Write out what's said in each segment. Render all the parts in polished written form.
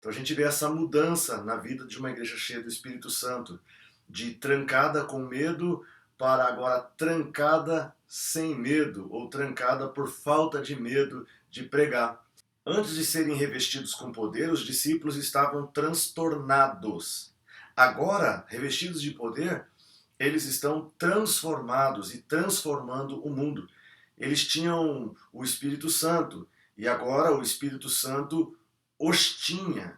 Então a gente vê essa mudança na vida de uma igreja cheia do Espírito Santo, de trancada com medo para agora trancada sem medo, ou trancada por falta de medo de pregar. Antes de serem revestidos com poder, os discípulos estavam transtornados. Agora, revestidos de poder, eles estão transformados e transformando o mundo. Eles tinham o Espírito Santo e agora o Espírito Santo os tinha.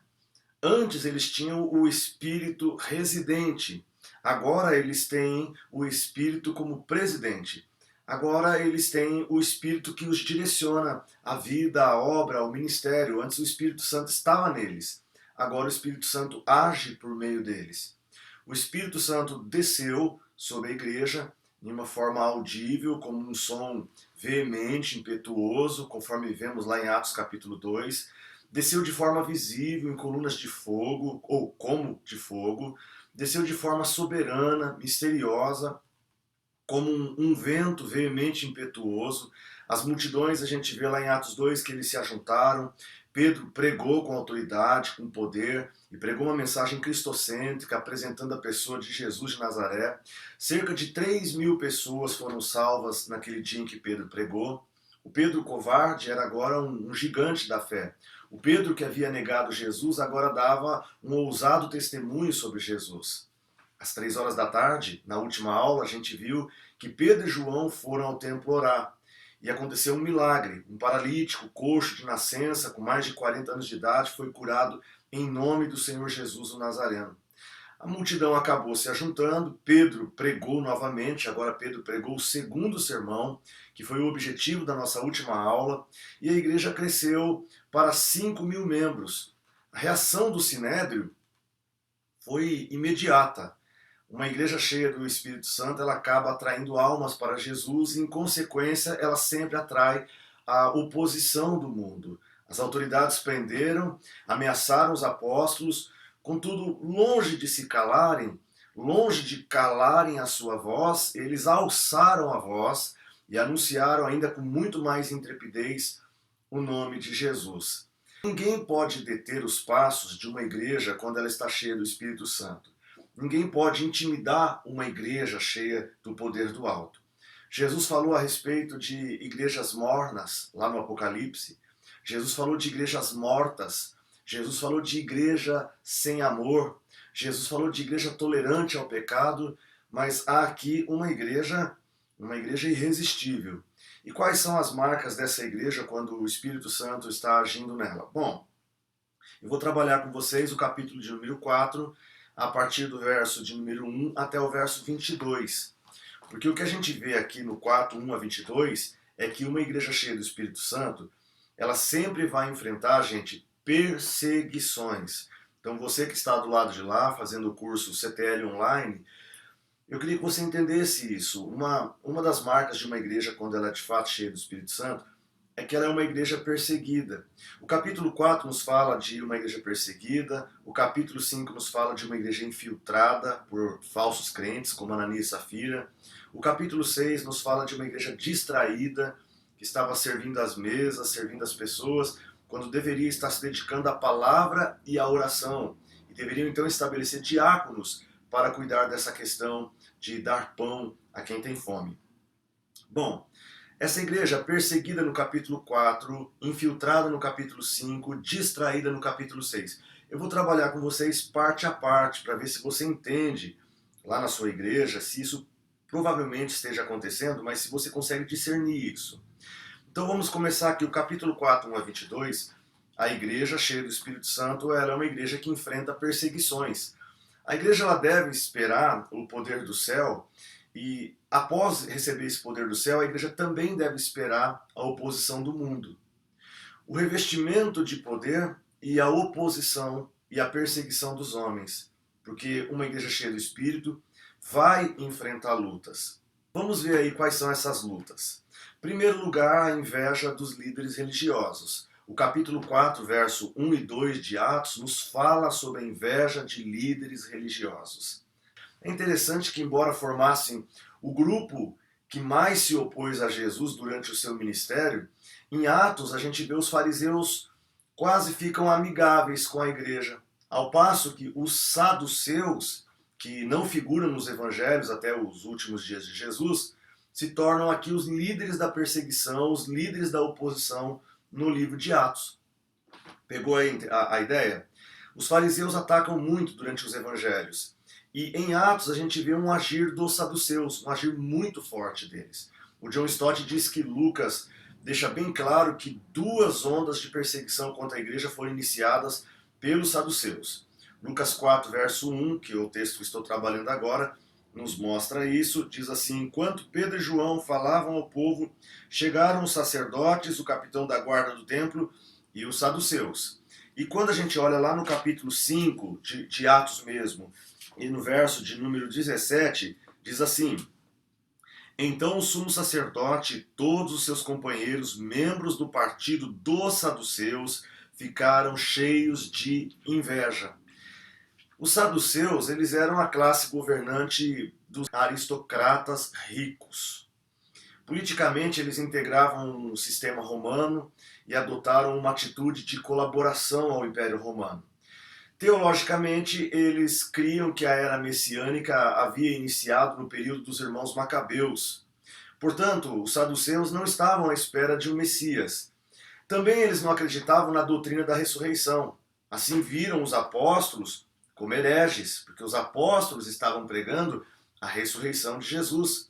Antes eles tinham o Espírito residente. Agora eles têm o Espírito como presidente. Agora eles têm o Espírito que os direciona a vida, a obra, o ministério. Antes o Espírito Santo estava neles. Agora o Espírito Santo age por meio deles. O Espírito Santo desceu sobre a igreja em uma forma audível, como um som veemente, impetuoso, conforme vemos lá em Atos capítulo 2. Desceu de forma visível, em colunas de fogo, ou como de fogo. Desceu de forma soberana, misteriosa, como um vento veemente impetuoso. As multidões, a gente vê lá em Atos 2 que eles se ajuntaram. Pedro pregou com autoridade, com poder, e pregou uma mensagem cristocêntrica, apresentando a pessoa de Jesus de Nazaré. Cerca de 3.000 pessoas foram salvas naquele dia em que Pedro pregou. O Pedro covarde era agora um gigante da fé. O Pedro que havia negado Jesus agora dava um ousado testemunho sobre Jesus. Às 3 horas da tarde, na última aula, a gente viu que Pedro e João foram ao templo orar. E aconteceu um milagre. Um paralítico, coxo de nascença, com mais de 40 anos de idade, foi curado em nome do Senhor Jesus o Nazareno. A multidão acabou se ajuntando, Pedro pregou novamente, agora Pedro pregou o segundo sermão, que foi o objetivo da nossa última aula, e a igreja cresceu para 5.000 membros. A reação do Sinédrio foi imediata. Uma igreja cheia do Espírito Santo, ela acaba atraindo almas para Jesus e, em consequência, ela sempre atrai a oposição do mundo. As autoridades prenderam, ameaçaram os apóstolos, contudo, longe de se calarem, longe de calarem a sua voz, eles alçaram a voz e anunciaram ainda com muito mais intrepidez o nome de Jesus. Ninguém pode deter os passos de uma igreja quando ela está cheia do Espírito Santo. Ninguém pode intimidar uma igreja cheia do poder do alto. Jesus falou a respeito de igrejas mornas, lá no Apocalipse. Jesus falou de igrejas mortas. Jesus falou de igreja sem amor. Jesus falou de igreja tolerante ao pecado. Mas há aqui uma igreja irresistível. E quais são as marcas dessa igreja quando o Espírito Santo está agindo nela? Bom, eu vou trabalhar com vocês o capítulo de número 4, a partir do verso de número 1 até o verso 22. Porque o que a gente vê aqui no 4, 1 a 22, é que uma igreja cheia do Espírito Santo, ela sempre vai enfrentar, gente, perseguições. Então você que está do lado de lá, fazendo o curso CTL Online, eu queria que você entendesse isso. Uma das marcas de uma igreja, quando ela é de fato cheia do Espírito Santo, é que ela é uma igreja perseguida. O capítulo 4 nos fala de uma igreja perseguida, o capítulo 5 nos fala de uma igreja infiltrada por falsos crentes, como Ananias e Safira. O capítulo 6 nos fala de uma igreja distraída, que estava servindo as mesas, servindo as pessoas, quando deveria estar se dedicando à palavra e à oração. E deveriam então estabelecer diáconos para cuidar dessa questão de dar pão a quem tem fome. Bom, essa igreja perseguida no capítulo 4, infiltrada no capítulo 5, distraída no capítulo 6. Eu vou trabalhar com vocês parte a parte para ver se você entende lá na sua igreja, se isso provavelmente esteja acontecendo, mas se você consegue discernir isso. Então vamos começar aqui o capítulo 4, 1 a 22. A igreja cheia do Espírito Santo, ela é uma igreja que enfrenta perseguições. A igreja ela deve esperar o poder do céu. E após receber esse poder do céu, a igreja também deve esperar a oposição do mundo. O revestimento de poder e a oposição e a perseguição dos homens. Porque uma igreja cheia do Espírito vai enfrentar lutas. Vamos ver aí quais são essas lutas. Em primeiro lugar, a inveja dos líderes religiosos. O capítulo 4, verso 1 e 2 de Atos nos fala sobre a inveja de líderes religiosos. É interessante que, embora formassem o grupo que mais se opôs a Jesus durante o seu ministério, em Atos a gente vê os fariseus quase ficam amigáveis com a igreja, ao passo que os saduceus, que não figuram nos evangelhos até os últimos dias de Jesus, se tornam aqui os líderes da perseguição, os líderes da oposição no livro de Atos. Pegou a ideia? Os fariseus atacam muito durante os evangelhos. E em Atos a gente vê um agir dos saduceus, um agir muito forte deles. O John Stott diz que Lucas deixa bem claro que duas ondas de perseguição contra a igreja foram iniciadas pelos saduceus. Lucas 4, verso 1, que é o texto que estou trabalhando agora, nos mostra isso. Diz assim: enquanto Pedro e João falavam ao povo, chegaram os sacerdotes, o capitão da guarda do templo e os saduceus. E quando a gente olha lá no capítulo 5 de Atos mesmo, e no verso de número 17, diz assim: então o sumo sacerdote e todos os seus companheiros, membros do partido dos saduceus, ficaram cheios de inveja. Os saduceus, eles eram a classe governante dos aristocratas ricos. Politicamente, eles integravam o sistema romano e adotaram uma atitude de colaboração ao Império Romano. Teologicamente, eles criam que a era messiânica havia iniciado no período dos irmãos Macabeus. Portanto, os saduceus não estavam à espera de um Messias. Também eles não acreditavam na doutrina da ressurreição. Assim viram os apóstolos como hereges, porque os apóstolos estavam pregando a ressurreição de Jesus.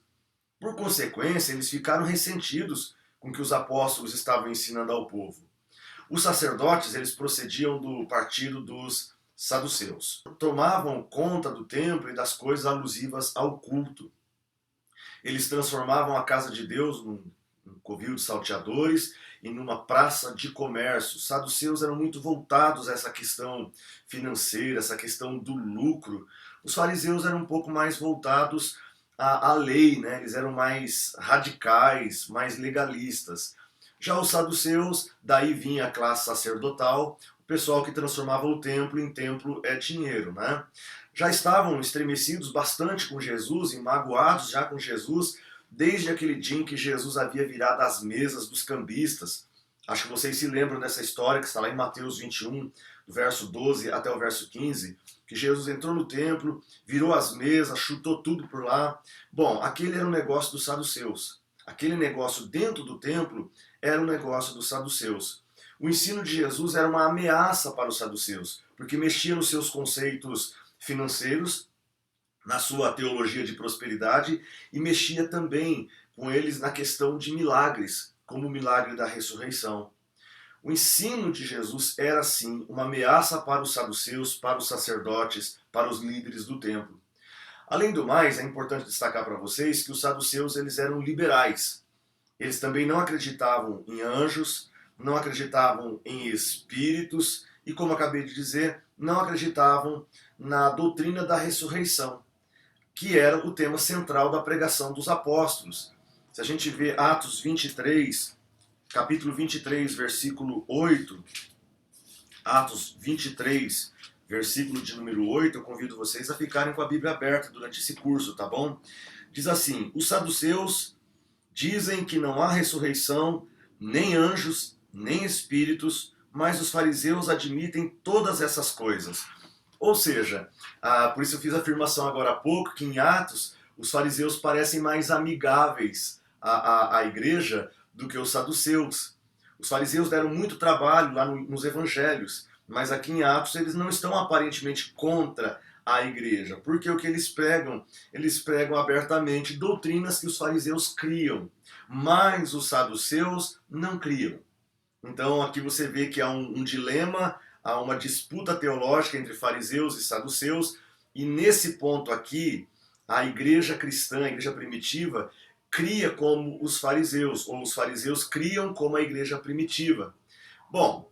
Por consequência, eles ficaram ressentidos com o que os apóstolos estavam ensinando ao povo. Os sacerdotes, eles procediam do partido dos saduceus. Tomavam conta do templo e das coisas alusivas ao culto. Eles transformavam a casa de Deus num covil de salteadores e numa praça de comércio. Os saduceus eram muito voltados a essa questão financeira, essa questão do lucro. Os fariseus eram um pouco mais voltados à lei, né? Eles eram mais radicais, mais legalistas. Já os saduceus, daí vinha a classe sacerdotal, o pessoal que transformava o templo em templo é dinheiro, né? Já estavam estremecidos bastante com Jesus e magoados já com Jesus, desde aquele dia em que Jesus havia virado as mesas dos cambistas. Acho que vocês se lembram dessa história que está lá em Mateus 21, do verso 12 até o verso 15, que Jesus entrou no templo, virou as mesas, chutou tudo por lá. Bom, aquele era um negócio dos saduceus. Aquele negócio dentro do templo era um negócio dos saduceus. O ensino de Jesus era uma ameaça para os saduceus, porque mexia nos seus conceitos financeiros, na sua teologia de prosperidade, e mexia também com eles na questão de milagres, como o milagre da ressurreição. O ensino de Jesus era, sim, uma ameaça para os saduceus, para os sacerdotes, para os líderes do templo. Além do mais, é importante destacar para vocês que os saduceus eles eram liberais. Eles também não acreditavam em anjos, não acreditavam em espíritos e, como acabei de dizer, não acreditavam na doutrina da ressurreição, que era o tema central da pregação dos apóstolos. Se a gente vê Atos 23, capítulo 23, versículo 8, Atos 23, versículo de número 8, eu convido vocês a ficarem com a Bíblia aberta durante esse curso, tá bom? Diz assim: os saduceus dizem que não há ressurreição, nem anjos, nem espíritos, mas os fariseus admitem todas essas coisas. Ou seja, por isso eu fiz a afirmação agora há pouco, que em Atos os fariseus parecem mais amigáveis à igreja do que os saduceus. Os fariseus deram muito trabalho lá nos evangelhos, mas aqui em Atos eles não estão aparentemente contra a igreja, porque o que eles pregam abertamente doutrinas que os fariseus criam, mas os saduceus não criam. Então aqui você vê que há um dilema, há uma disputa teológica entre fariseus e saduceus, e nesse ponto aqui, a igreja cristã, a igreja primitiva, cria como os fariseus, ou os fariseus criam como a igreja primitiva. Bom,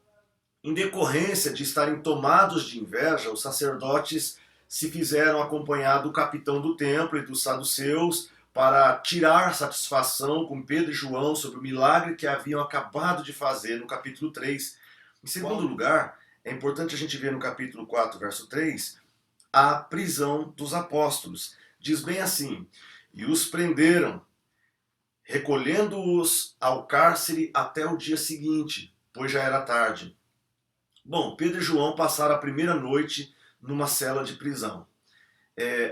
em decorrência de estarem tomados de inveja, os sacerdotes se fizeram acompanhar do capitão do templo e dos saduceus para tirar satisfação com Pedro e João sobre o milagre que haviam acabado de fazer no capítulo 3. Em segundo lugar, é importante a gente ver no capítulo 4, verso 3, a prisão dos apóstolos. Diz bem assim: e os prenderam, recolhendo-os ao cárcere até o dia seguinte, pois já era tarde. Bom, Pedro e João passaram a primeira noite numa cela de prisão.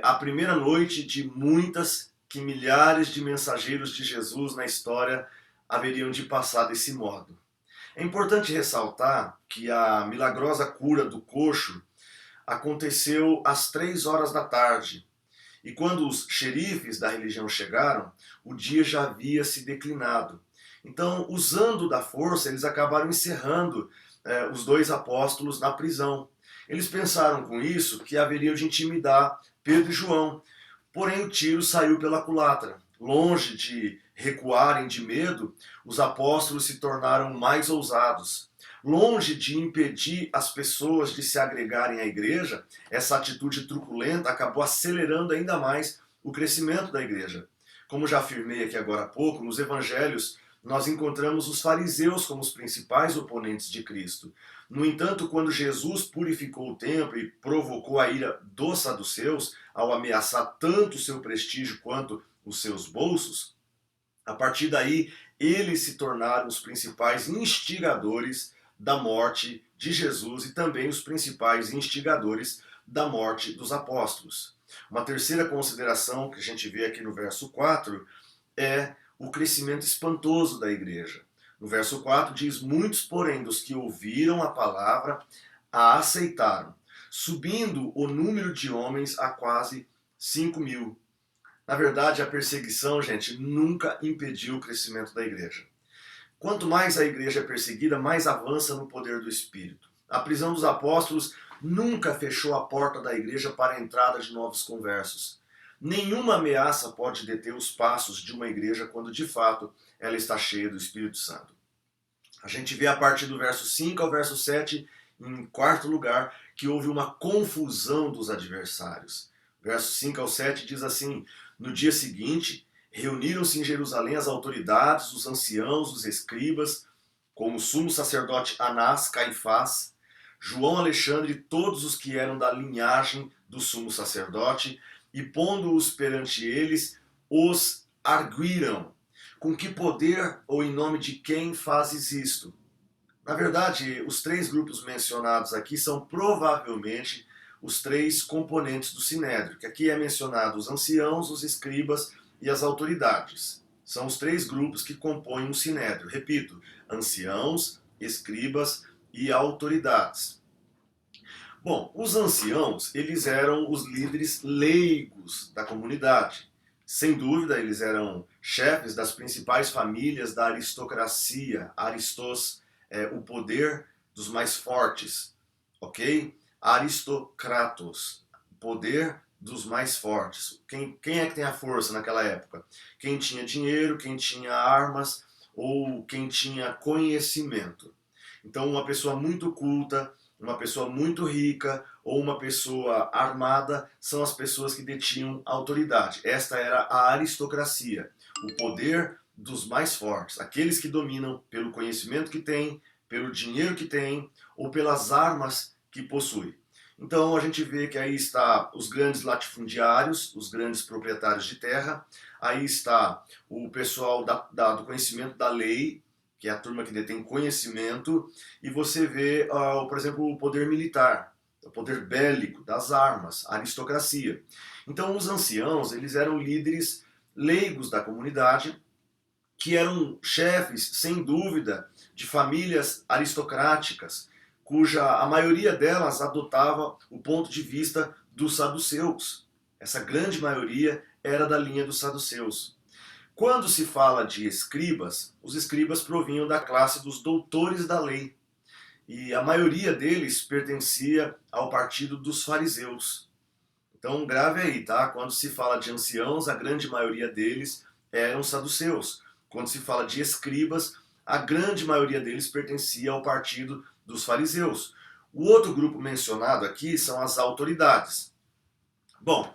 A primeira noite de muitas que milhares de mensageiros de Jesus na história haveriam de passar desse modo. É importante ressaltar que a milagrosa cura do coxo aconteceu às 3 horas da tarde. E quando os xerifes da religião chegaram, o dia já havia se declinado. Então, usando da força, eles acabaram encerrando os dois apóstolos na prisão. Eles pensaram com isso que haveriam de intimidar Pedro e João. Porém, o tiro saiu pela culatra. Longe de recuarem de medo, os apóstolos se tornaram mais ousados. Longe de impedir as pessoas de se agregarem à igreja, essa atitude truculenta acabou acelerando ainda mais o crescimento da igreja. Como já afirmei aqui agora há pouco, nos evangelhos nós encontramos os fariseus como os principais oponentes de Cristo. No entanto, quando Jesus purificou o templo e provocou a ira dos saduceus, ao ameaçar tanto o seu prestígio quanto os seus bolsos, a partir daí eles se tornaram os principais instigadores da morte de Jesus e também os principais instigadores da morte dos apóstolos. Uma terceira consideração que a gente vê aqui no verso 4 é o crescimento espantoso da igreja. No verso 4 diz: muitos, porém, dos que ouviram a palavra a aceitaram, subindo o número de homens a quase 5.000. Na verdade, a perseguição, gente, nunca impediu o crescimento da igreja. Quanto mais a igreja é perseguida, mais avança no poder do Espírito. A prisão dos apóstolos nunca fechou a porta da igreja para a entrada de novos conversos. Nenhuma ameaça pode deter os passos de uma igreja quando de fato ela está cheia do Espírito Santo. A gente vê a partir do verso 5 ao verso 7, em quarto lugar, que houve uma confusão dos adversários. Verso 5 ao 7 diz assim: no dia seguinte, reuniram-se em Jerusalém as autoridades, os anciãos, os escribas, como o sumo sacerdote Anás, Caifás, João Alexandre e todos os que eram da linhagem do sumo sacerdote, e pondo-os perante eles, os arguíram. Com que poder ou em nome de quem fazes isto? Na verdade, os três grupos mencionados aqui são provavelmente os três componentes do Sinédrio, que aqui é mencionado os anciãos, os escribas e as autoridades. São os três grupos que compõem o Sinédrio. Repito, anciãos, escribas e autoridades. Bom, os anciãos, eles eram os líderes leigos da comunidade. Sem dúvida, eles eram chefes das principais famílias da aristocracia. Aristos é o poder dos mais fortes, ok? Aristocratos, poder dos mais fortes. Quem é que tem a força naquela época? Quem tinha dinheiro, quem tinha armas ou quem tinha conhecimento. Então, uma pessoa muito culta, uma pessoa muito rica ou uma pessoa armada são as pessoas que detinham autoridade. Esta era a aristocracia, o poder dos mais fortes, aqueles que dominam pelo conhecimento que têm, pelo dinheiro que têm ou pelas armas que possuem. Então a gente vê que aí está os grandes latifundiários, os grandes proprietários de terra, aí está o pessoal do conhecimento da lei, que é a turma que detém conhecimento, e você vê, por exemplo, o poder militar, o poder bélico, das armas, a aristocracia. Então os anciãos, eles eram líderes leigos da comunidade, que eram chefes, sem dúvida, de famílias aristocráticas, cuja a maioria delas adotava o ponto de vista dos saduceus. Essa grande maioria era da linha dos saduceus. Quando se fala de escribas, os escribas provinham da classe dos doutores da lei. E a maioria deles pertencia ao partido dos fariseus. Então, grave aí, tá? Quando se fala de anciãos, a grande maioria deles eram saduceus. Quando se fala de escribas, a grande maioria deles pertencia ao partido dos fariseus. O outro grupo mencionado aqui são as autoridades. Bom,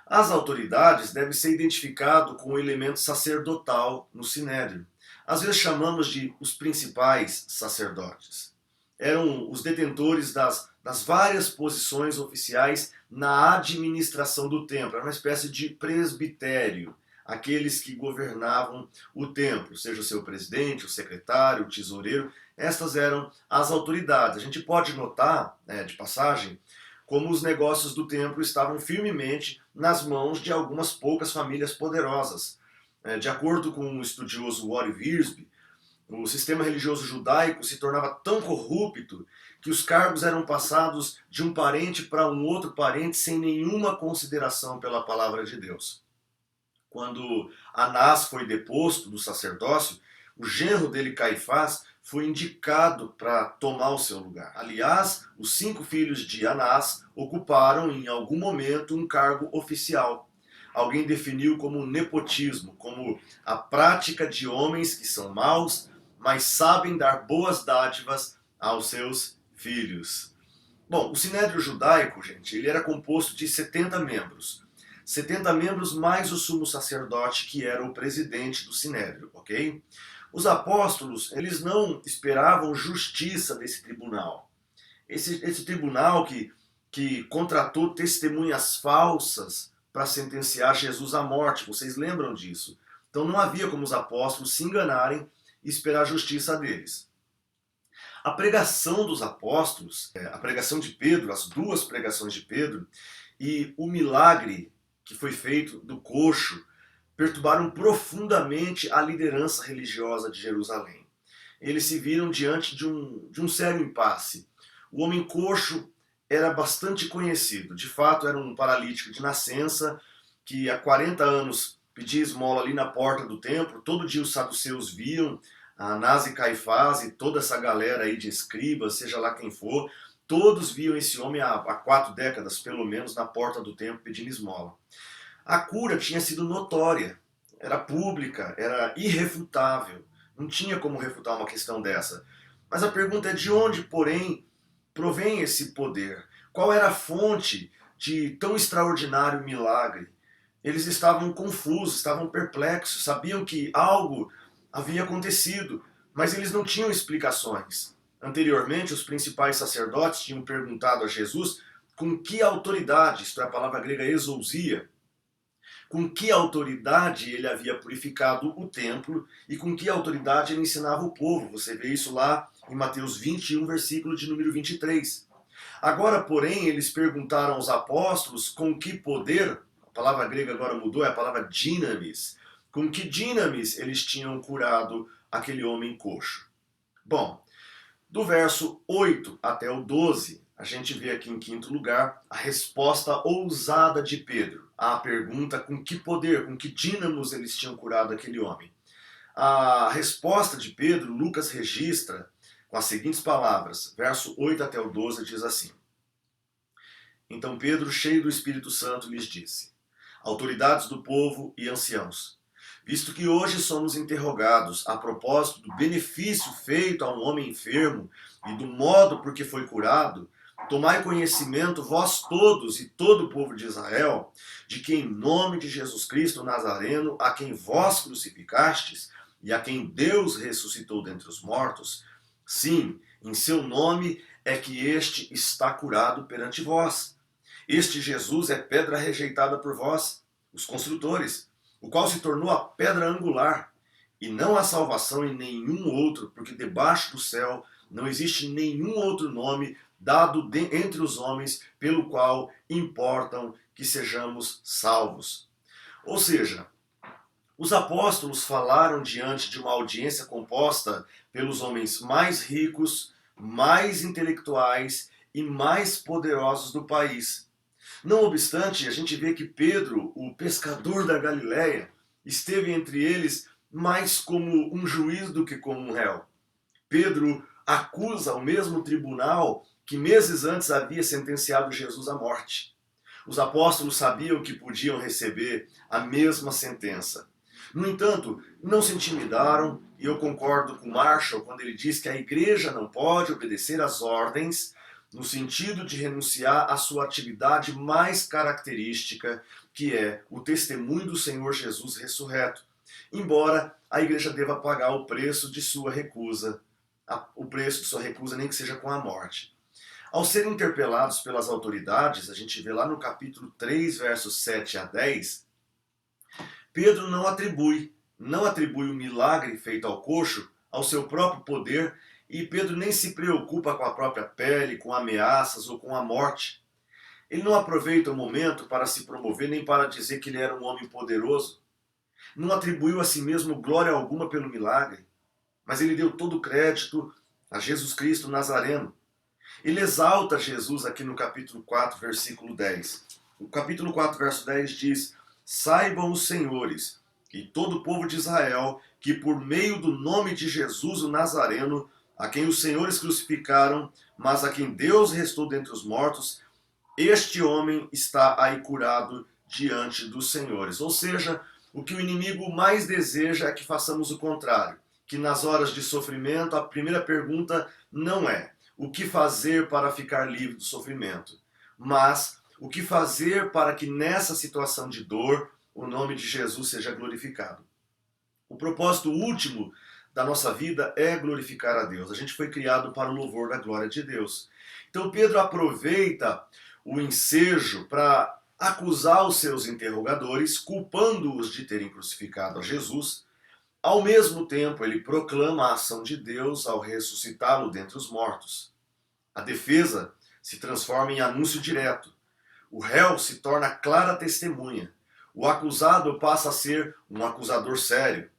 as autoridades devem ser identificadas com o elemento sacerdotal no Sinédrio. Às vezes chamamos de os principais sacerdotes. Eram os detentores das várias posições oficiais na administração do templo. Era uma espécie de presbitério. aqueles que governavam o templo, seja o seu presidente, o secretário, o tesoureiro. Estas eram as autoridades. A gente pode notar, de passagem, como os negócios do templo estavam firmemente nas mãos de algumas poucas famílias poderosas. De acordo com o estudioso Wally Wiersbe, o sistema religioso judaico se tornava tão corrupto que os cargos eram passados de um parente para um outro parente sem nenhuma consideração pela palavra de Deus. Quando Anás foi deposto do sacerdócio, o genro dele, Caifás, foi indicado para tomar o seu lugar. Aliás, os 5 filhos de Anás ocuparam em algum momento um cargo oficial. Alguém definiu como nepotismo, como a prática de homens que são maus, mas sabem dar boas dádivas aos seus filhos. Bom, o Sinédrio judaico, gente, ele era composto de 70 membros. 70 membros mais o sumo sacerdote, que era o presidente do Sinédrio, ok? Os apóstolos, eles não esperavam justiça desse tribunal. Esse tribunal que contratou testemunhas falsas para sentenciar Jesus à morte. Vocês lembram disso? Então não havia como os apóstolos se enganarem e esperar a justiça deles. A pregação dos apóstolos, a pregação de Pedro, as 2 pregações de Pedro e o milagre que foi feito do coxo perturbaram profundamente a liderança religiosa de Jerusalém. Eles se viram diante de um sério impasse. O homem coxo era bastante conhecido. De fato, era um paralítico de nascença que há 40 anos pedia esmola ali na porta do templo. Todo dia os saduceus viam, Anás e Caifás e toda essa galera aí de escribas, seja lá quem for, todos viam esse homem há 4 décadas, pelo menos, na porta do templo pedindo esmola. A cura tinha sido notória, era pública, era irrefutável. Não tinha como refutar uma questão dessa. Mas a pergunta é de onde, porém, provém esse poder? Qual era a fonte de tão extraordinário milagre? Eles estavam confusos, estavam perplexos, sabiam que algo havia acontecido, mas eles não tinham explicações. Anteriormente, os principais sacerdotes tinham perguntado a Jesus com que autoridade, isto é a palavra grega exousia, com que autoridade ele havia purificado o templo e com que autoridade ele ensinava o povo. Você vê isso lá em Mateus 21, versículo de número 23. Agora, porém, eles perguntaram aos apóstolos com que poder, a palavra grega agora mudou, é a palavra dinamis, com que dinamis eles tinham curado aquele homem coxo. Bom, do verso 8 até o 12, a gente vê aqui em 5º lugar a resposta ousada de Pedro à pergunta com que poder, com que dínamos eles tinham curado aquele homem. A resposta de Pedro, Lucas registra com as seguintes palavras, verso 8 até o 12 diz assim: Então Pedro, cheio do Espírito Santo, lhes disse: Autoridades do povo e anciãos, visto que hoje somos interrogados a propósito do benefício feito a um homem enfermo e do modo por que foi curado, tomai conhecimento vós todos e todo o povo de Israel, de que em nome de Jesus Cristo Nazareno, a quem vós crucificastes e a quem Deus ressuscitou dentre os mortos, sim, em seu nome é que este está curado perante vós. Este Jesus é pedra rejeitada por vós, os construtores, o qual se tornou a pedra angular, e não há salvação em nenhum outro, porque debaixo do céu não existe nenhum outro nome dado entre os homens pelo qual importam que sejamos salvos. Ou seja, os apóstolos falaram diante de uma audiência composta pelos homens mais ricos, mais intelectuais e mais poderosos do país. Não obstante, a gente vê que Pedro, o pescador da Galileia, esteve entre eles mais como um juiz do que como um réu. Pedro acusa o mesmo tribunal que meses antes havia sentenciado Jesus à morte. Os apóstolos sabiam que podiam receber a mesma sentença. No entanto, não se intimidaram, e eu concordo com Marshall quando ele diz que a igreja não pode obedecer às ordens no sentido de renunciar à sua atividade mais característica, que é o testemunho do Senhor Jesus ressurreto, embora a igreja deva pagar o preço de sua recusa, o preço de sua recusa nem que seja com a morte. Ao serem interpelados pelas autoridades, a gente vê lá no capítulo 3, versos 7 a 10, Pedro não atribui o milagre feito ao coxo ao seu próprio poder, e Pedro nem se preocupa com a própria pele, com ameaças ou com a morte. Ele não aproveita o momento para se promover nem para dizer que ele era um homem poderoso. Não atribuiu a si mesmo glória alguma pelo milagre, mas ele deu todo o crédito a Jesus Cristo Nazareno. Ele exalta Jesus aqui no capítulo 4, versículo 10. O capítulo 4, verso 10 diz: Saibam os senhores e todo o povo de Israel que por meio do nome de Jesus o Nazareno, a quem os senhores crucificaram, mas a quem Deus restou dentre os mortos, este homem está aí curado diante dos senhores. Ou seja, o que o inimigo mais deseja é que façamos o contrário. Que nas horas de sofrimento, a primeira pergunta não é o que fazer para ficar livre do sofrimento, mas o que fazer para que nessa situação de dor o nome de Jesus seja glorificado. O propósito último da nossa vida é glorificar a Deus. A gente foi criado para o louvor da glória de Deus. Então Pedro aproveita o ensejo para acusar os seus interrogadores, culpando-os de terem crucificado a Jesus. Ao mesmo tempo, ele proclama a ação de Deus ao ressuscitá-lo dentre os mortos. A defesa se transforma em anúncio direto. O réu se torna clara testemunha. O acusado passa a ser um acusador sério.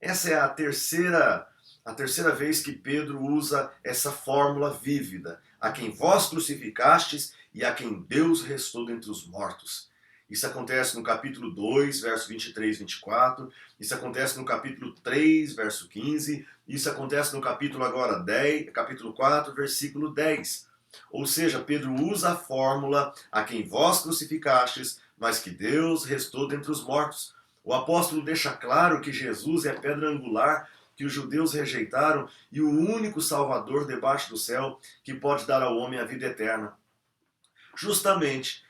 Essa é a terceira vez que Pedro usa essa fórmula vívida: a quem vós crucificastes e a quem Deus restou dentre os mortos. Isso acontece no capítulo 2, verso 23 e 24. Isso acontece no capítulo 3, verso 15. Isso acontece no capítulo agora 10, capítulo 4, versículo 10. Ou seja, Pedro usa a fórmula a quem vós crucificastes, mas que Deus restou dentre os mortos. O apóstolo deixa claro que Jesus é a pedra angular que os judeus rejeitaram e o único Salvador debaixo do céu que pode dar ao homem a vida eterna. Justamente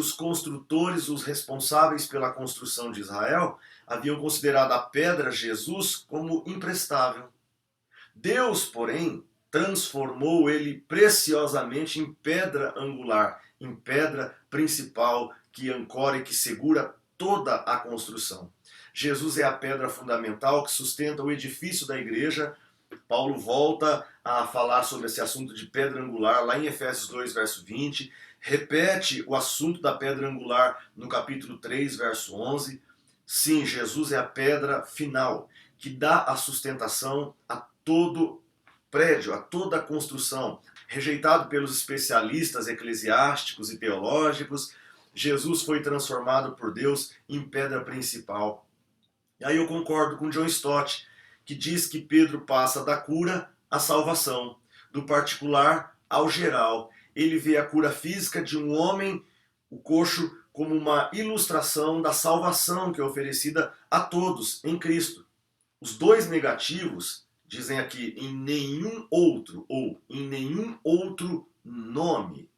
os construtores, os responsáveis pela construção de Israel, haviam considerado a pedra Jesus como imprestável. Deus, porém, transformou ele preciosamente em pedra angular, em pedra principal que ancora e que segura toda a construção. Jesus é a pedra fundamental que sustenta o edifício da igreja. Paulo volta a falar sobre esse assunto de pedra angular lá em Efésios 2, verso 20. Repete o assunto da pedra angular no capítulo 3, verso 11. Sim, Jesus é a pedra final que dá a sustentação a todo prédio, a toda a construção. Rejeitado pelos especialistas eclesiásticos e teológicos, Jesus foi transformado por Deus em pedra principal. E aí eu concordo com John Stott, que diz que Pedro passa da cura à salvação, do particular ao geral. Ele vê a cura física de um homem, o coxo, como uma ilustração da salvação que é oferecida a todos em Cristo. Os dois negativos dizem aqui em nenhum outro ou em nenhum outro nome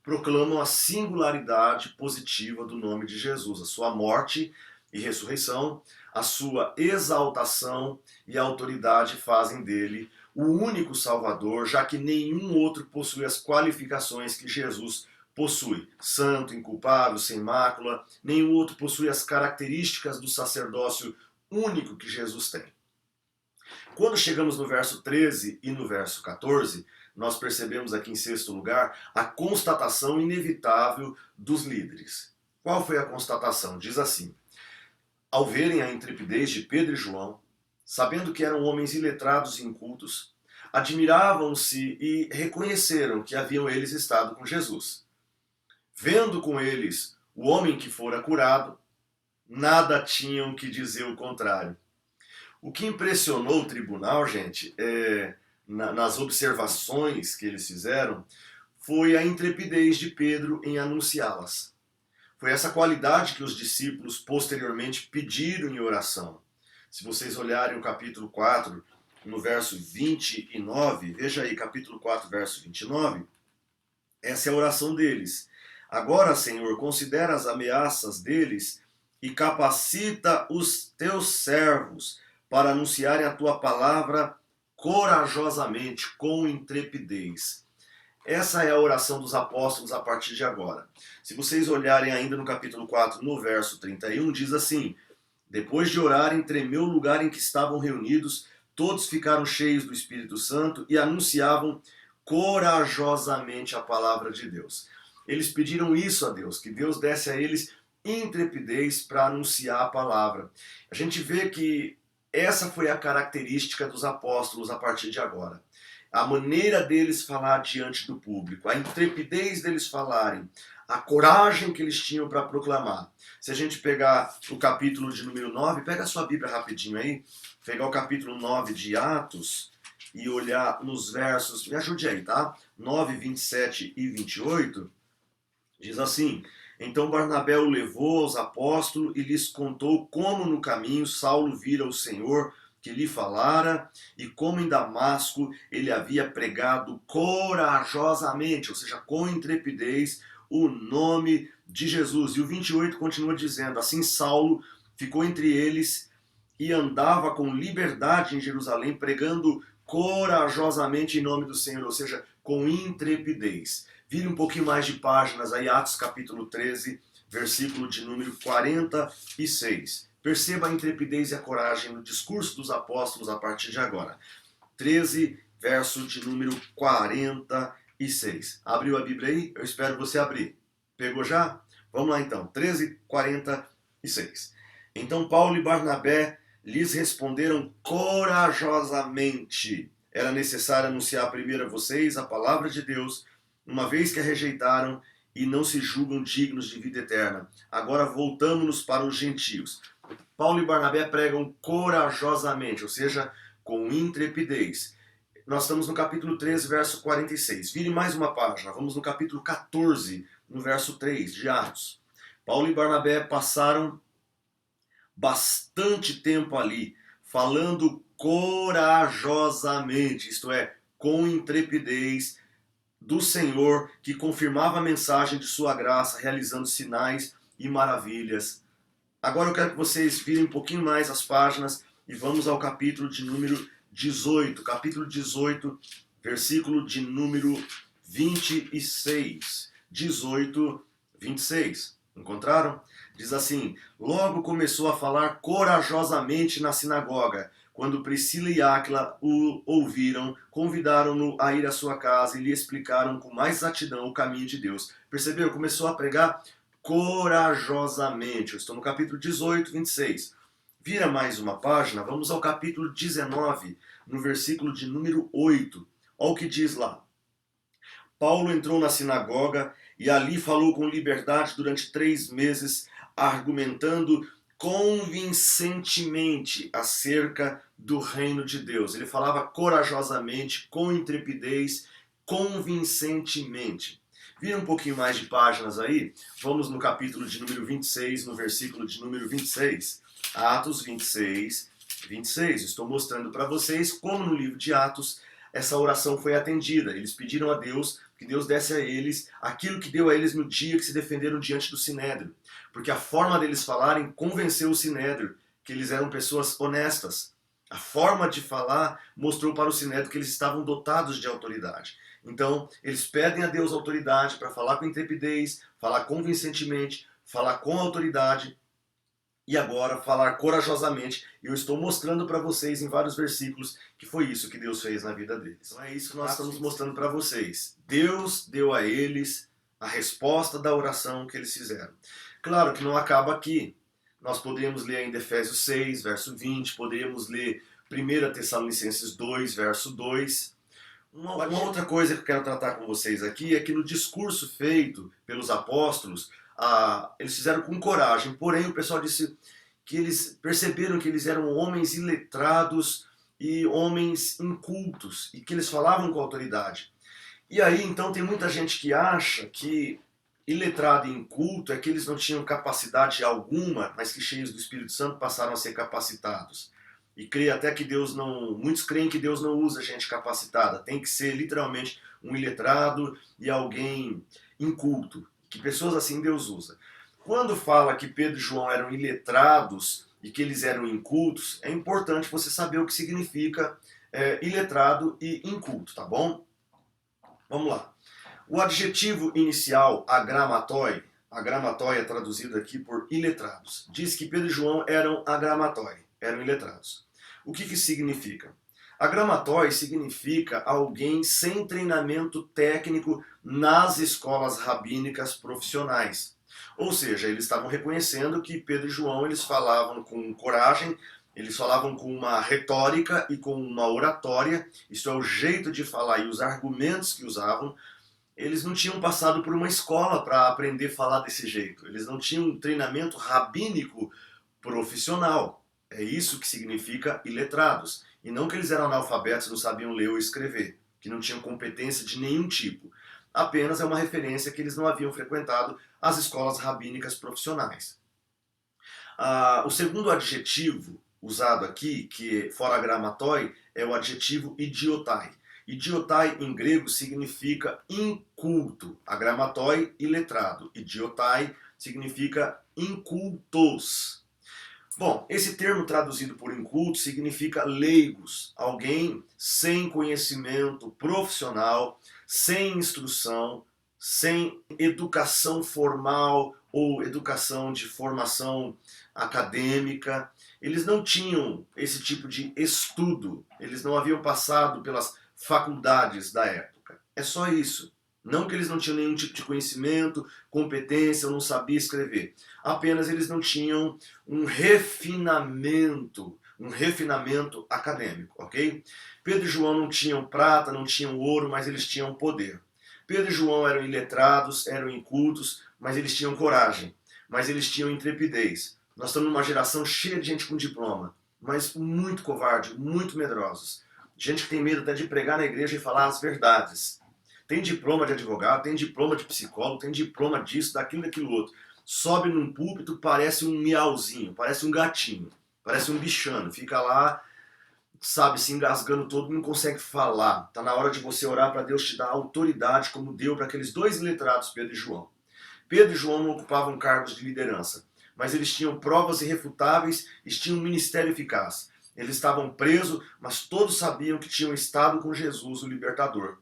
proclamam a singularidade positiva do nome de Jesus, a sua morte e ressurreição, a sua exaltação e autoridade fazem dele o único Salvador, já que nenhum outro possui as qualificações que Jesus possui. Santo, inculpável, sem mácula, nenhum outro possui as características do sacerdócio único que Jesus tem. Quando chegamos no verso 13 e no verso 14, nós percebemos aqui em sexto lugar a constatação inevitável dos líderes. Qual foi a constatação? Diz assim: ao verem a intrepidez de Pedro e João, sabendo que eram homens iletrados e incultos, admiravam-se e reconheceram que haviam eles estado com Jesus. Vendo com eles o homem que fora curado, nada tinham que dizer o contrário. O que impressionou o tribunal, gente, nas observações que eles fizeram, foi a intrepidez de Pedro em anunciá-las. Foi essa qualidade que os discípulos posteriormente pediram em oração. Se vocês olharem o capítulo 4, no verso 29, veja aí, capítulo 4, verso 29, essa é a oração deles. Agora, Senhor, considera as ameaças deles e capacita os teus servos para anunciarem a tua palavra corajosamente, com intrepidez. Essa é a oração dos apóstolos a partir de agora. Se vocês olharem ainda no capítulo 4, no verso 31, diz assim: depois de orarem, tremeu o lugar em que estavam reunidos, todos ficaram cheios do Espírito Santo e anunciavam corajosamente a palavra de Deus. Eles pediram isso a Deus, que Deus desse a eles intrepidez para anunciar a palavra. A gente vê que essa foi a característica dos apóstolos a partir de agora. A maneira deles falar diante do público, a intrepidez deles falarem, a coragem que eles tinham para proclamar. Se a gente pegar o capítulo de número 9, pega a sua Bíblia rapidinho aí, pegar o capítulo 9 de Atos e olhar nos versos, me ajude aí, tá? 9, 27 e 28, diz assim: então Barnabé o levou aos apóstolos e lhes contou como no caminho Saulo vira o Senhor que lhe falara, e como em Damasco ele havia pregado corajosamente, ou seja, com intrepidez, o nome de Jesus. E o 28 continua dizendo: assim Saulo ficou entre eles e andava com liberdade em Jerusalém, pregando corajosamente em nome do Senhor, ou seja, com intrepidez. Vire um pouquinho mais de páginas aí, Atos capítulo 13, versículo de número 46. Perceba a intrepidez e a coragem no discurso dos apóstolos a partir de agora. 13, verso de número 46. Abriu a Bíblia aí? Eu espero você abrir. Pegou já? Vamos lá então. 13, 46. Então Paulo e Barnabé lhes responderam corajosamente: era necessário anunciar primeiro a vocês a palavra de Deus, uma vez que a rejeitaram e não se julgam dignos de vida eterna. Agora voltamos-nos para os gentios. Paulo e Barnabé pregam corajosamente, ou seja, com intrepidez. Nós estamos no capítulo 13, verso 46. Vire mais uma página, vamos no capítulo 14, no verso 3 de Atos. Paulo e Barnabé passaram bastante tempo ali, falando corajosamente, isto é, com intrepidez, do Senhor, que confirmava a mensagem de sua graça, realizando sinais e maravilhas. Agora eu quero que vocês virem um pouquinho mais as páginas e vamos ao capítulo de número 18. Capítulo 18, versículo de número 26. 18, 26. Encontraram? Diz assim: logo começou a falar corajosamente na sinagoga. Quando Priscila e Áquila o ouviram, convidaram-no a ir à sua casa e lhe explicaram com mais exatidão o caminho de Deus. Percebeu? Começou a pregar corajosamente. Eu estou no capítulo 18, 26. Vira mais uma página, vamos ao capítulo 19, no versículo de número 8. Olha o que diz lá. Paulo entrou na sinagoga e ali falou com liberdade durante 3 meses, argumentando convincentemente acerca do reino de Deus. Ele falava corajosamente, com intrepidez, convincentemente. Vira um pouquinho mais de páginas aí, vamos no capítulo de número 26, no versículo de número 26. Atos 26, 26. Estou mostrando para vocês como no livro de Atos essa oração foi atendida. Eles pediram a Deus que Deus desse a eles aquilo que deu a eles no dia que se defenderam diante do Sinédrio. Porque a forma deles falarem convenceu o Sinédrio que eles eram pessoas honestas. A forma de falar mostrou para o Sinédrio que eles estavam dotados de autoridade. Então, eles pedem a Deus autoridade para falar com intrepidez, falar convincentemente, falar com autoridade e agora falar corajosamente. Eu estou mostrando para vocês em vários versículos que foi isso que Deus fez na vida deles. Então é isso que nós estamos mostrando para vocês. Deus deu a eles a resposta da oração que eles fizeram. Claro que não acaba aqui. Nós poderíamos ler ainda Efésios 6, verso 20, poderíamos ler 1 Tessalonicenses 2, verso 2. Uma outra coisa que eu quero tratar com vocês aqui é que no discurso feito pelos apóstolos, eles fizeram com coragem, porém o pessoal disse que eles perceberam que eles eram homens iletrados e homens incultos e que eles falavam com autoridade. E aí então tem muita gente que acha que iletrado e inculto é que eles não tinham capacidade alguma, mas que cheios do Espírito Santo passaram a ser capacitados. E creio até que Deus não... Muitos creem que Deus não usa gente capacitada. Tem que ser literalmente um iletrado e alguém inculto. Que pessoas assim Deus usa. Quando fala que Pedro e João eram iletrados e que eles eram incultos, é importante você saber o que significa iletrado e inculto, tá bom? Vamos lá. O adjetivo inicial, agramatoi é traduzido aqui por iletrados. Diz que Pedro e João eram agramatoi, eram iletrados. O que significa? Agramatoi significa alguém sem treinamento técnico nas escolas rabínicas profissionais. Ou seja, eles estavam reconhecendo que Pedro e João eles falavam com coragem, eles falavam com uma retórica e com uma oratória, isso é o jeito de falar e os argumentos que usavam. Eles não tinham passado por uma escola para aprender a falar desse jeito. Eles não tinham um treinamento rabínico profissional. É isso que significa iletrados. E não que eles eram analfabetos, não sabiam ler ou escrever, que não tinham competência de nenhum tipo. Apenas é uma referência que eles não haviam frequentado as escolas rabínicas profissionais. O segundo adjetivo usado aqui, que fora gramatoi, é o adjetivo idiotai. Idiotai em grego significa inculto. Agramatoi, iletrado. Idiotai significa incultos. Bom, esse termo traduzido por inculto significa leigos, alguém sem conhecimento profissional, sem instrução, sem educação formal ou educação de formação acadêmica. Eles não tinham esse tipo de estudo, eles não haviam passado pelas faculdades da época. É só isso. Não que eles não tinham nenhum tipo de conhecimento, competência, ou não sabiam escrever. Apenas eles não tinham um refinamento acadêmico, ok? Pedro e João não tinham prata, não tinham ouro, mas eles tinham poder. Pedro e João eram iletrados, eram incultos, mas eles tinham coragem, mas eles tinham intrepidez. Nós estamos numa geração cheia de gente com diploma, mas muito covarde, muito medrosos. Gente que tem medo até de pregar na igreja e falar as verdades. Tem diploma de advogado, tem diploma de psicólogo, tem diploma disso, daquilo, daquilo outro. Sobe num púlpito, parece um miauzinho, parece um gatinho, parece um bichano. Fica lá, sabe, se engasgando todo, não consegue falar. Está na hora de você orar para Deus te dar autoridade, como deu para aqueles dois iletrados, Pedro e João. Pedro e João não ocupavam cargos de liderança, mas eles tinham provas irrefutáveis e tinham um ministério eficaz. Eles estavam presos, mas todos sabiam que tinham estado com Jesus, o libertador.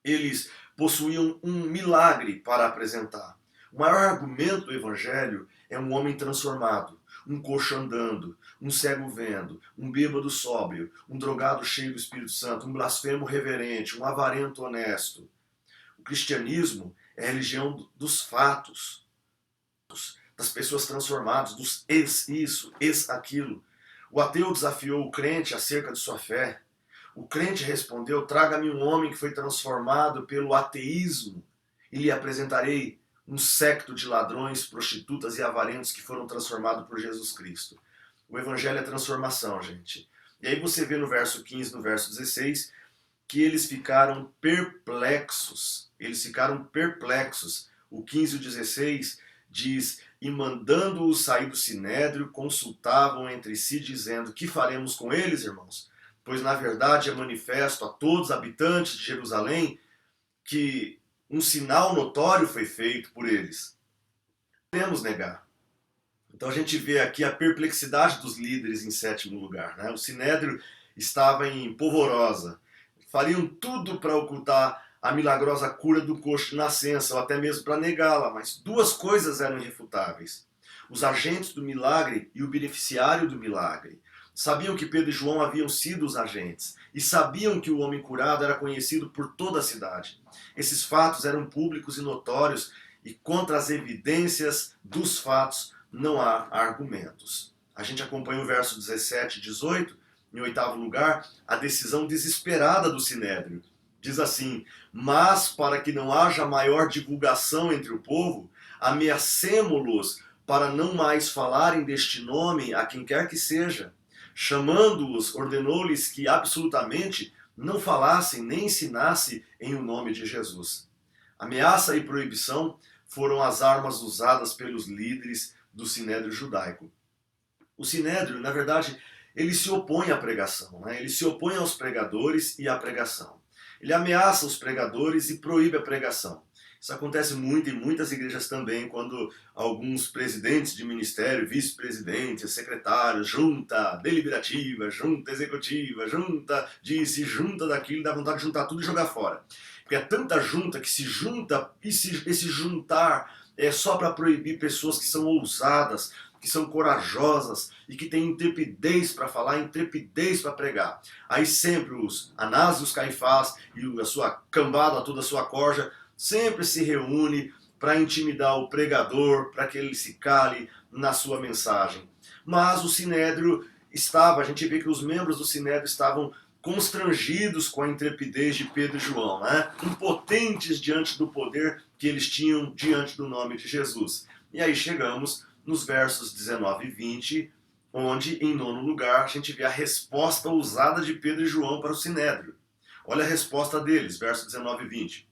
Eles possuíam um milagre para apresentar. O maior argumento do Evangelho é um homem transformado, um coxo andando, um cego vendo, um bêbado sóbrio, um drogado cheio do Espírito Santo, um blasfemo reverente, um avarento honesto. O cristianismo é a religião dos fatos, das pessoas transformadas, dos ex-isso, ex-aquilo. O ateu desafiou o crente acerca de sua fé. O crente respondeu: traga-me um homem que foi transformado pelo ateísmo e lhe apresentarei um séquito de ladrões, prostitutas e avarentos que foram transformados por Jesus Cristo. O evangelho é transformação, gente. E aí você vê no verso 15, no verso 16, que eles ficaram perplexos. Eles ficaram perplexos. O 15 e o 16 diz: e mandando-os sair do sinédrio, consultavam entre si, dizendo: que faremos com eles, irmãos? Pois na verdade é manifesto a todos os habitantes de Jerusalém que um sinal notório foi feito por eles. Não podemos negar. Então a gente vê aqui a perplexidade dos líderes em sétimo lugar, né? O sinédrio estava em polvorosa. Fariam tudo para ocultar a milagrosa cura do coxo de nascença, ou até mesmo para negá-la, mas duas coisas eram irrefutáveis: os agentes do milagre e o beneficiário do milagre. Sabiam que Pedro e João haviam sido os agentes e sabiam que o homem curado era conhecido por toda a cidade. Esses fatos eram públicos e notórios, e contra as evidências dos fatos não há argumentos. A gente acompanha o verso 17 e 18, em oitavo lugar, a decisão desesperada do sinédrio. Diz assim: mas para que não haja maior divulgação entre o povo, ameacemo-los para não mais falarem deste nome a quem quer que seja. Chamando-os, ordenou-lhes que absolutamente não falassem nem ensinassem em o nome de Jesus. Ameaça e proibição foram as armas usadas pelos líderes do sinédrio judaico. O sinédrio, na verdade, ele se opõe à pregação, né? Ele se opõe aos pregadores e à pregação. Ele ameaça os pregadores e proíbe a pregação. Isso acontece muito em muitas igrejas também, quando alguns presidentes de ministério, vice-presidentes, secretários, junta deliberativa, junta executiva, junta disso, junta daquilo, dá vontade de juntar tudo e jogar fora. Porque é tanta junta que se junta, e esse juntar é só para proibir pessoas que são ousadas, que são corajosas e que têm intrepidez para falar, intrepidez para pregar. Aí sempre os Anás e os Caifás e a sua cambada, toda a sua corja, sempre se reúne para intimidar o pregador, para que ele se cale na sua mensagem. Mas o Sinédrio estava, a gente vê que os membros do Sinédrio estavam constrangidos com a intrepidez de Pedro e João, né? Impotentes diante do poder que eles tinham diante do nome de Jesus. E aí chegamos nos versos 19 e 20, onde, em nono lugar, a gente vê a resposta ousada de Pedro e João para o Sinédrio. Olha a resposta deles, versos 19 e 20.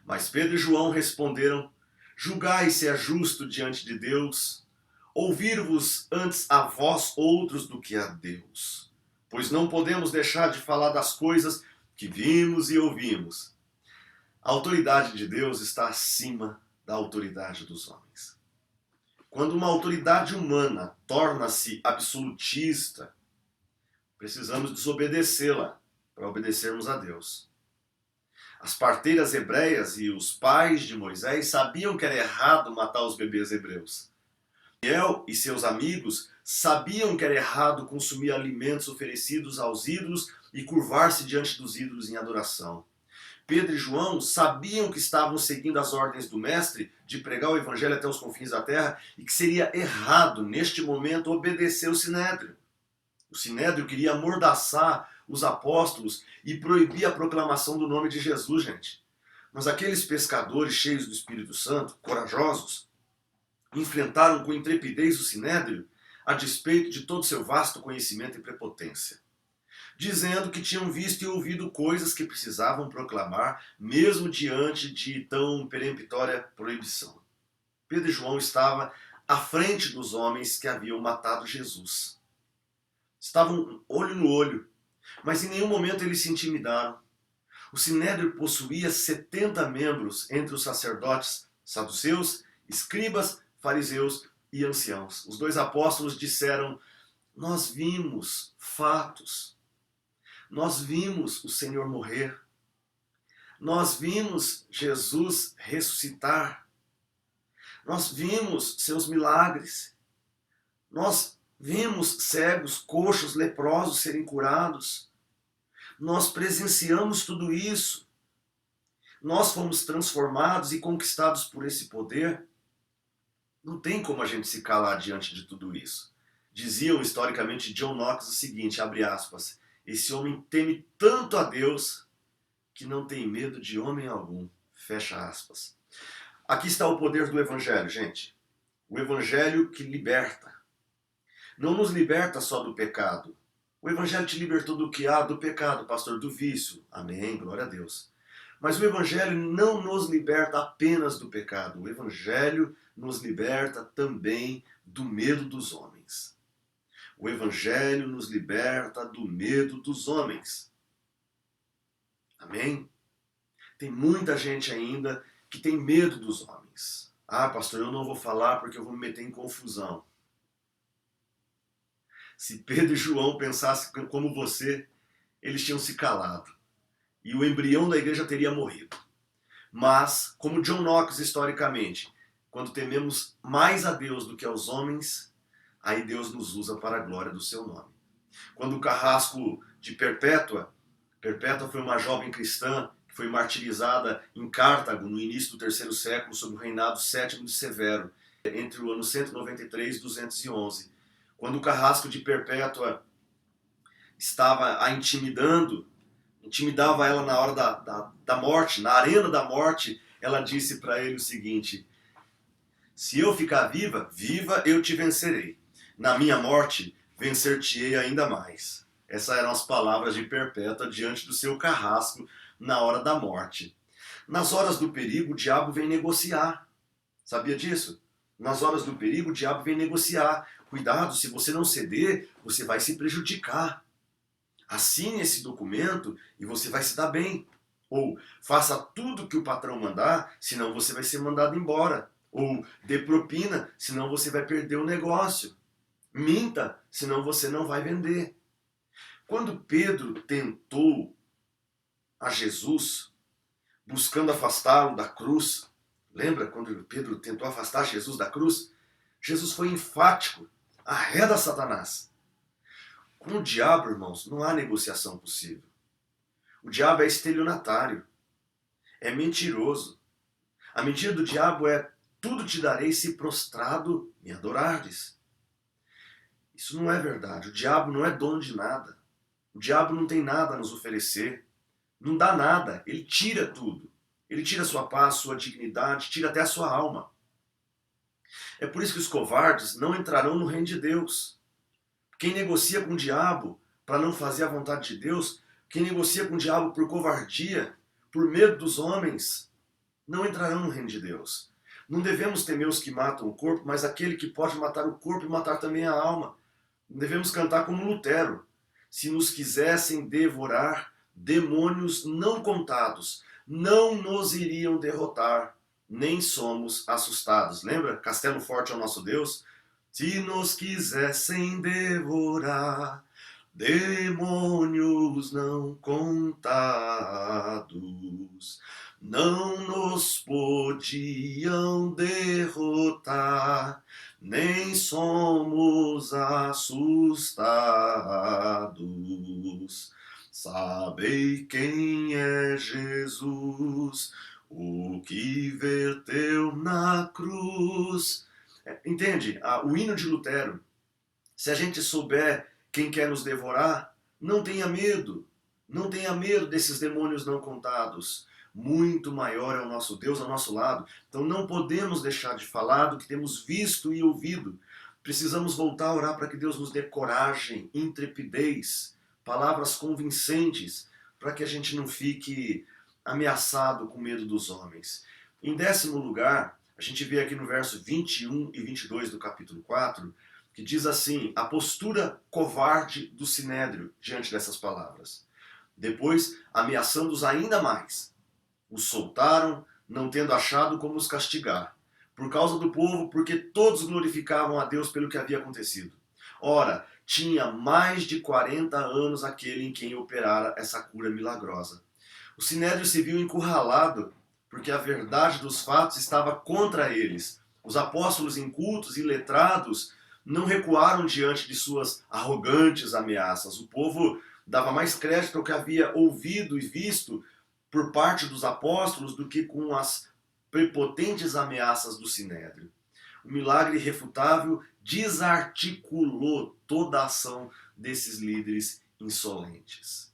Mas Pedro e João responderam: julgai se é justo diante de Deus, ouvir-vos antes a vós outros do que a Deus. Pois não podemos deixar de falar das coisas que vimos e ouvimos. A autoridade de Deus está acima da autoridade dos homens. Quando uma autoridade humana torna-se absolutista, precisamos desobedecê-la para obedecermos a Deus. As parteiras hebreias e os pais de Moisés sabiam que era errado matar os bebês hebreus. Daniel e seus amigos sabiam que era errado consumir alimentos oferecidos aos ídolos e curvar-se diante dos ídolos em adoração. Pedro e João sabiam que estavam seguindo as ordens do mestre de pregar o evangelho até os confins da terra e que seria errado, neste momento, obedecer o Sinédrio. O Sinédrio queria amordaçar os apóstolos e proibir a proclamação do nome de Jesus, gente. Mas aqueles pescadores cheios do Espírito Santo, corajosos, enfrentaram com intrepidez o Sinédrio a despeito de todo seu vasto conhecimento e prepotência, dizendo que tinham visto e ouvido coisas que precisavam proclamar, mesmo diante de tão peremptória proibição. Pedro e João estavam à frente dos homens que haviam matado Jesus. Estavam olho no olho, mas em nenhum momento eles se intimidaram. O Sinédrio possuía 70 membros entre os sacerdotes saduceus, escribas, fariseus e anciãos. Os dois apóstolos disseram: nós vimos fatos. Nós vimos o Senhor morrer. Nós vimos Jesus ressuscitar. Nós vimos seus milagres. Nós vimos cegos, coxos, leprosos serem curados. Nós presenciamos tudo isso. Nós fomos transformados e conquistados por esse poder. Não tem como a gente se calar diante de tudo isso. Diziam historicamente John Knox o seguinte, abre aspas: esse homem teme tanto a Deus que não tem medo de homem algum. Fecha aspas. Aqui está o poder do Evangelho, gente. O Evangelho que liberta. Não nos liberta só do pecado. O Evangelho te libertou do que há? Do pecado, pastor, do vício. Amém, glória a Deus. Mas o Evangelho não nos liberta apenas do pecado. O Evangelho nos liberta também do medo dos homens. O Evangelho nos liberta do medo dos homens. Amém? Tem muita gente ainda que tem medo dos homens. Ah, pastor, eu não vou falar porque eu vou me meter em confusão. Se Pedro e João pensassem como você, eles tinham se calado. E o embrião da igreja teria morrido. Mas, como John Knox historicamente, quando tememos mais a Deus do que aos homens, aí Deus nos usa para a glória do seu nome. Quando o carrasco de Perpétua foi uma jovem cristã que foi martirizada em Cartago no início do terceiro século sob o reinado sétimo de Severo, entre o ano 193 e 211. Quando o carrasco de Perpétua estava a intimidava ela na hora da morte, na arena da morte, ela disse para ele o seguinte: se eu ficar viva, viva eu te vencerei. Na minha morte, vencer-te-ei ainda mais. Essas eram as palavras de Perpétua diante do seu carrasco na hora da morte. Nas horas do perigo, o diabo vem negociar. Sabia disso? Nas horas do perigo, o diabo vem negociar. Cuidado, se você não ceder, você vai se prejudicar. Assine esse documento e você vai se dar bem. Ou faça tudo que o patrão mandar, senão você vai ser mandado embora. Ou dê propina, senão você vai perder o negócio. Minta, senão você não vai vender. Quando Pedro tentou a Jesus, buscando afastá-lo da cruz, lembra quando Pedro tentou afastar Jesus da cruz? Jesus foi enfático, arreda Satanás. Com o diabo, irmãos, não há negociação possível. O diabo é estelionatário, é mentiroso. A mentira do diabo é: tudo te darei se prostrado me adorares. Isso não é verdade. O diabo não é dono de nada. O diabo não tem nada a nos oferecer. Não dá nada. Ele tira tudo. Ele tira a sua paz, sua dignidade, tira até a sua alma. É por isso que os covardes não entrarão no reino de Deus. Quem negocia com o diabo para não fazer a vontade de Deus, quem negocia com o diabo por covardia, por medo dos homens, não entrarão no reino de Deus. Não devemos temer os que matam o corpo, mas aquele que pode matar o corpo e matar também a alma. Devemos cantar como Lutero: se nos quisessem devorar, demônios não contados não nos iriam derrotar, nem somos assustados. Lembra? Castelo forte é o nosso Deus. Se nos quisessem devorar, demônios não contados não nos podiam derrotar, nem somos assustados. Sabei quem é Jesus, o que verteu na cruz. Entende? O hino de Lutero. Se a gente souber quem quer nos devorar, não tenha medo. Não tenha medo desses demônios não contados. Muito maior é o nosso Deus ao nosso lado. Então não podemos deixar de falar do que temos visto e ouvido. Precisamos voltar a orar para que Deus nos dê coragem, intrepidez, palavras convincentes, para que a gente não fique ameaçado com medo dos homens. Em 10º lugar, a gente vê aqui no verso 21 e 22 do capítulo 4, que diz assim: a postura covarde do sinédrio diante dessas palavras. Depois, ameaçando-os ainda mais, os soltaram, não tendo achado como os castigar, por causa do povo, porque todos glorificavam a Deus pelo que havia acontecido. Ora, tinha mais de 40 anos aquele em quem operara essa cura milagrosa. O sinédrio se viu encurralado, porque a verdade dos fatos estava contra eles. Os apóstolos incultos e letrados não recuaram diante de suas arrogantes ameaças. O povo dava mais crédito ao que havia ouvido e visto por parte dos apóstolos do que com as prepotentes ameaças do sinédrio. O milagre irrefutável desarticulou toda a ação desses líderes insolentes.